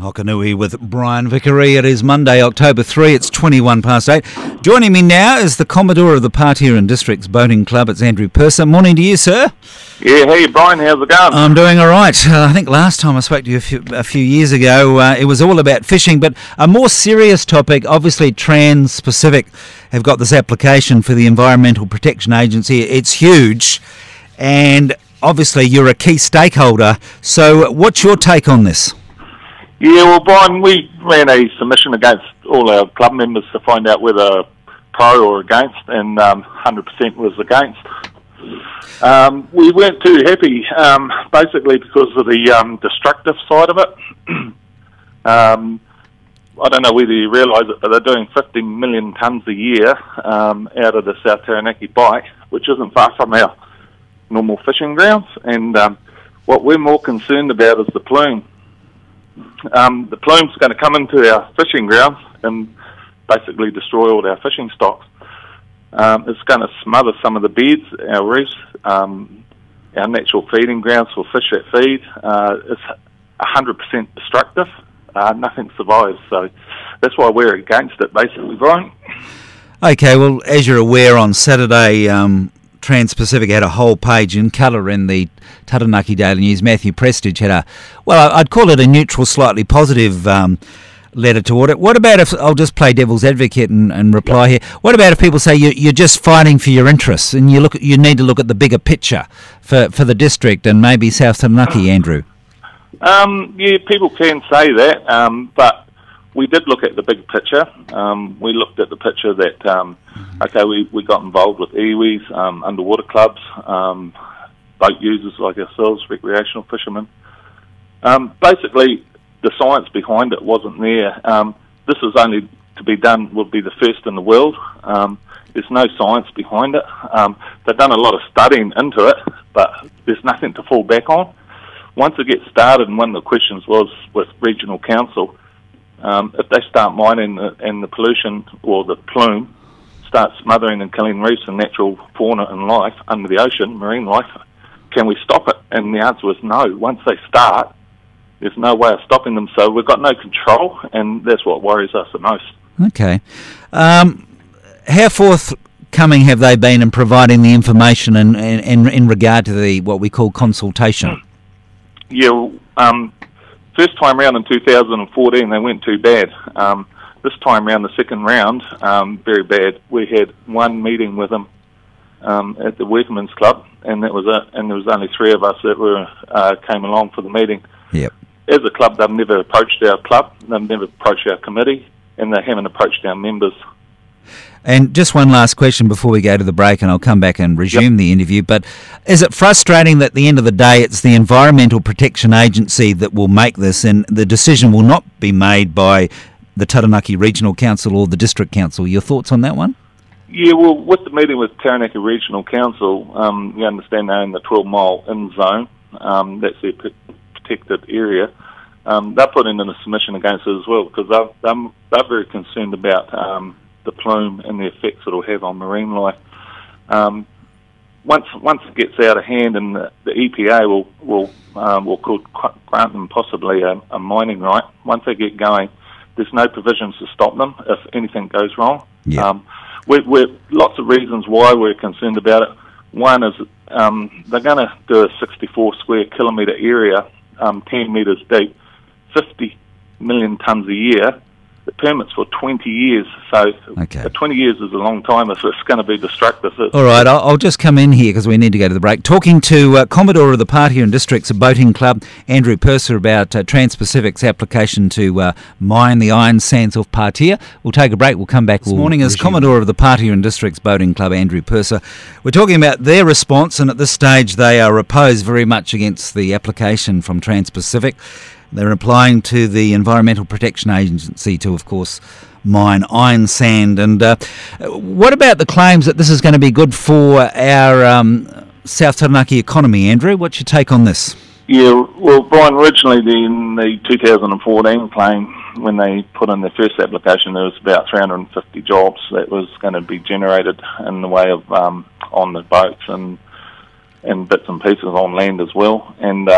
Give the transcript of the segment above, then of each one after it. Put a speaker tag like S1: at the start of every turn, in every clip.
S1: Hokanui with Brian Vickery. It is Monday, October 3. It's 21 past 8. Joining me now is the Commodore of the Patea and Districts Boating Club. It's Andrew Purser. Morning to you, sir.
S2: Yeah, hey Brian, how's it going?
S1: I'm doing all right. I think last time I spoke to you a few years ago, it was all about fishing, but a more serious topic. Obviously, Trans-Pacific have got this application for the Environmental Protection Agency. It's huge, and obviously you're a key stakeholder. So what's your take on this?
S2: Yeah, well, Brian, we ran a submission against all our club members to find out whether pro or against, and 100% was against. We weren't too happy, basically because of the destructive side of it. I don't know whether you realise it, but they're doing 50 million tonnes a year out of the South Taranaki Bight, which isn't far from our normal fishing grounds. And what we're more concerned about is the plume. The plume's going to come into our fishing grounds and basically destroy all our fishing stocks. It's going to smother some of the beds, our reefs, our natural feeding grounds for fish that feed. It's 100% destructive. Nothing survives, so that's why we're against it, basically, Brian.
S1: Okay, well, as you're aware, on Saturday, Trans-Pacific had a whole page in colour in the Taranaki Daily News. Matthew Prestige had I'd call it a neutral, slightly positive letter toward it. What about if, I'll just play devil's advocate and reply here, what about if people say you're just fighting for your interests and you need to look at the bigger picture for the district and maybe South Taranaki, Andrew?
S2: Yeah, people can say that, but we did look at the big picture. We looked at the picture that, we got involved with iwis, underwater clubs, boat users like ourselves, recreational fishermen. Basically, the science behind it wasn't there. This is only to be done, would be the first in the world. There's no science behind it. They've done a lot of studying into it, but there's nothing to fall back on. Once it gets started, and one of the questions was with regional council, if they start mining and the pollution or the plume starts smothering and killing reefs and natural fauna and life under the ocean, marine life, can we stop it? And the answer was no. Once they start, there's no way of stopping them. So we've got no control, and that's what worries us the most. Okay.
S1: How forthcoming have they been in providing the information in regard to the what we call consultation?
S2: Yeah, first time round in 2014, they weren't too bad. This time round, the second round, very bad. We had one meeting with them at the Workmen's Club, and that was it. And there was only three of us that came along for the meeting.
S1: Yep.
S2: As a club, they've never approached our club, they've never approached our committee, and they haven't approached our members.
S1: And just one last question before we go to the break, and I'll come back and resume the interview. But is it frustrating that at the end of the day it's the Environmental Protection Agency that will make this, and the decision will not be made by the Taranaki Regional Council or the District Council? Your thoughts on that one?
S2: Yeah, well, with the meeting with Taranaki Regional Council, you understand they're in the 12-mile in zone. That's their protected area. They're putting in a submission against it as well, because they're very concerned about the plume and the effects it'll have on marine life. Once it gets out of hand, and the EPA will grant them possibly a mining right. Once they get going, there's no provisions to stop them if anything goes wrong.
S1: Yeah.
S2: We're lots of reasons why we're concerned about it. One is they're going to do a 64 square kilometre area, 10 metres deep, 50 million tonnes a year. The permit's for 20 years, so 20 years is a long time if it's going to be destructive.
S1: All right, I'll just come in here because we need to go to the break. Talking to Commodore of the Patea and Districts Boating Club, Andrew Purser, about Trans-Pacific's application to mine the iron sands off Patea. We'll take a break, we'll come back. This morning is Commodore of the Patea and Districts Boating Club, Andrew Purser. We're talking about their response, and at this stage they are opposed very much against the application from Trans-Pacific. They're applying to the Environmental Protection Agency to, of course, mine iron sand. And what about the claims that this is going to be good for our South Taranaki economy, Andrew? What's your take on this?
S2: Yeah, well, Brian, originally in the 2014 claim, when they put in their first application, there was about 350 jobs that was going to be generated in the way of on the boats and bits and pieces on land as well. And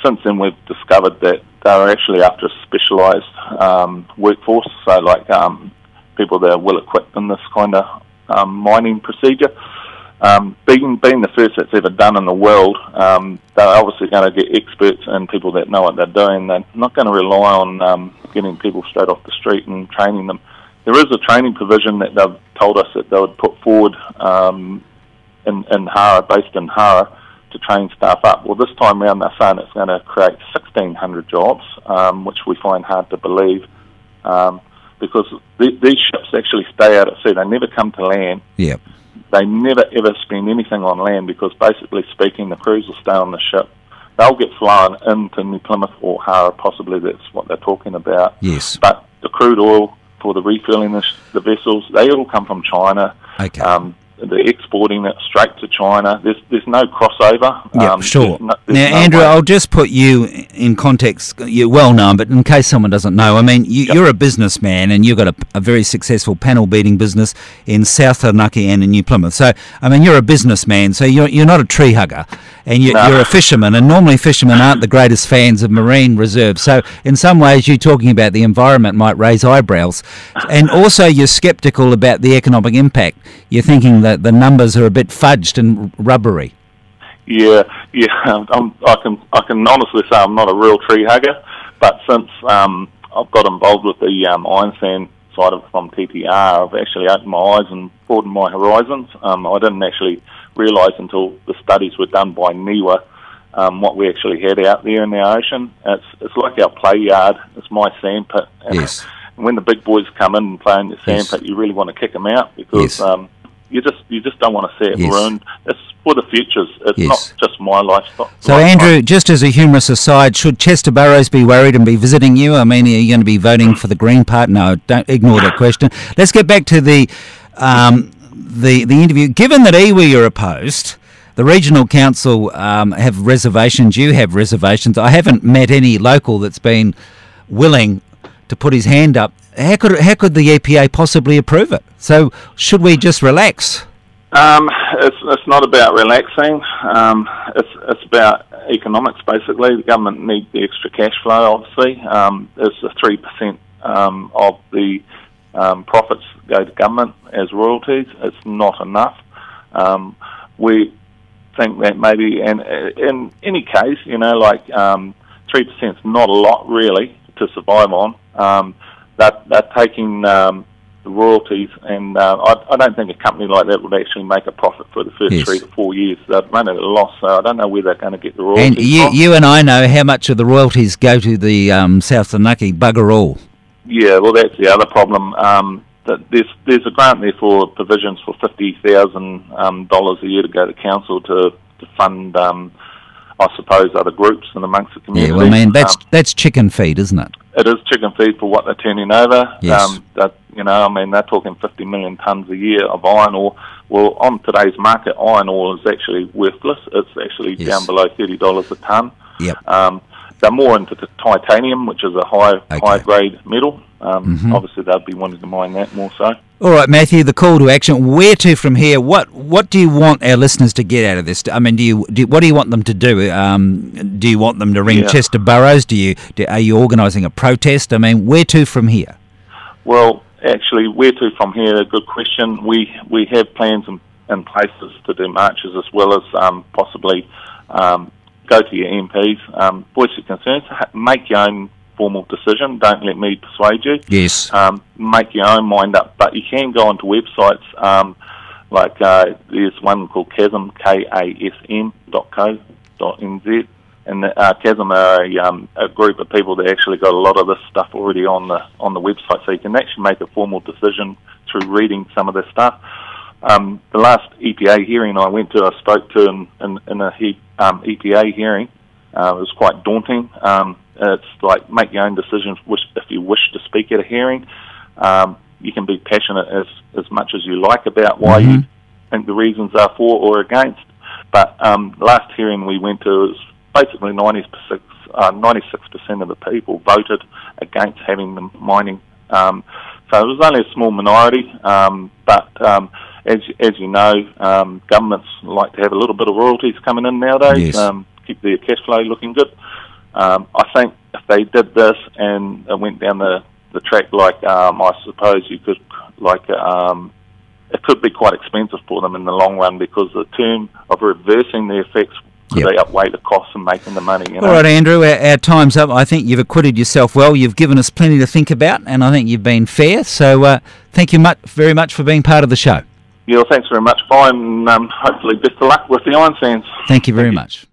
S2: since then we've discovered that they were actually after a specialised workforce, so like people that are well equipped in this kind of mining procedure. Being the first that's ever done in the world, they're obviously going to get experts and people that know what they're doing. They're not going to rely on getting people straight off the street and training them. There is a training provision that they've told us that they would put forward in Hara, based in Hara, to train staff up. Well, this time around they're saying it's going to create 1,600 jobs, which we find hard to believe, because these ships actually stay out at sea. They never come to land.
S1: Yep.
S2: They never ever spend anything on land, because basically speaking, the crews will stay on the ship. They'll get flown into New Plymouth or Hara, possibly that's what they're talking about.
S1: Yes.
S2: But the crude oil for the refilling the vessels, they all come from China.
S1: Okay.
S2: They're exporting it straight to China. There's no crossover.
S1: Yeah, sure.
S2: Now,
S1: Andrew, I'll just put you in context. You're well known, but in case someone doesn't know, I mean, you're a businessman and you've got a very successful panel beating business in South Taranaki and in New Plymouth. So, I mean, you're a businessman, so you're not a tree hugger, and you're a fisherman, and normally fishermen aren't the greatest fans of marine reserves. So, in some ways, you talking about the environment might raise eyebrows. And also, you're sceptical about the economic impact. You're thinking that the numbers are a bit fudged and rubbery.
S2: Yeah. I can honestly say I'm not a real tree hugger, but since I've got involved with the iron sand side of it from TTR, I've actually opened my eyes and broadened my horizons. I didn't actually realise until the studies were done by NIWA what we actually had out there in the ocean. It's like our play yard. It's my sandpit.
S1: Yes.
S2: And when the big boys come in and play in the sandpit, you really want to kick them out, because you just don't want to see it ruined. It's for the futures. It's not just my lifestyle.
S1: So, Andrew, just as a humorous aside, should Chester Burrows be worried and be visiting you? I mean, are you going to be voting for the Green Party? No, don't ignore that question. Let's get back to the interview. Given that iwi are opposed, the regional council have reservations. You have reservations. I haven't met any local that's been willing to put his hand up. How could the EPA possibly approve it? So should we just relax?
S2: It's not about relaxing. It's about economics, basically. The government needs the extra cash flow, obviously. It's the 3% of the profits go to government as royalties. It's not enough. We think that maybe, and in any case, 3% is not a lot, really, to survive on. They're taking the royalties, and I don't think a company like that would actually make a profit for the first 3 to 4 years. They'd run at a loss, so I don't know where they're going to get the royalties from.
S1: And you and I know how much of the royalties go to the South Taranaki, bugger all. Yeah,
S2: well, that's the other problem. That there's a grant there for provisions for $50,000 a year to go to council to fund, I suppose, other groups and amongst the community.
S1: Yeah, well, I mean, that's chicken feed, isn't it?
S2: It is chicken feed for what they're turning over.
S1: Yes.
S2: They're talking 50 million tonnes a year of iron ore. Well, on today's market, iron ore is actually worthless. It's actually down below $30 a tonne.
S1: Yep.
S2: They're more into the titanium, which is a high grade metal. Obviously, they'd be wanting to mine that more so.
S1: All right, Matthew, the call to action. Where to from here? What do you want our listeners to get out of this? I mean, what do you want them to do? Do you want them to ring Chester Burrows? Are you organising a protest? I mean, where to from here?
S2: Well, actually, where to from here? A good question. We have plans in places to do marches, as well as possibly go to your MPs, voice your concerns, make your own formal decision. Don't let me persuade you.
S1: Yes.
S2: Make your own mind up. But you can go onto websites there's one called Chasm, KASM.co.nz, and Chasm are a group of people that actually got a lot of this stuff already on the website, so you can actually make a formal decision through reading some of this stuff. The last EPA hearing I went to, I spoke to in a EPA hearing. It was quite daunting. It's like, make your own decisions if you wish to speak at a hearing. You can be passionate as much as you like about why you think the reasons are for or against. But the last hearing we went to, was basically 96% of the people voted against having the mining. So it was only a small minority, but as you know, governments like to have a little bit of royalties coming in nowadays, keep their cash flow looking good. I think if they did this and it went down the track like I suppose you could, it could be quite expensive for them in the long run, because the term of reversing the effects, they outweigh the costs of making the money. You know?
S1: All right, Andrew, our time's up. I think you've acquitted yourself well. You've given us plenty to think about, and I think you've been fair. So thank you very much for being part of the show.
S2: Yeah, well, thanks very much, Fine. Hopefully best of luck with the Iron Sands.
S1: Thank you very much.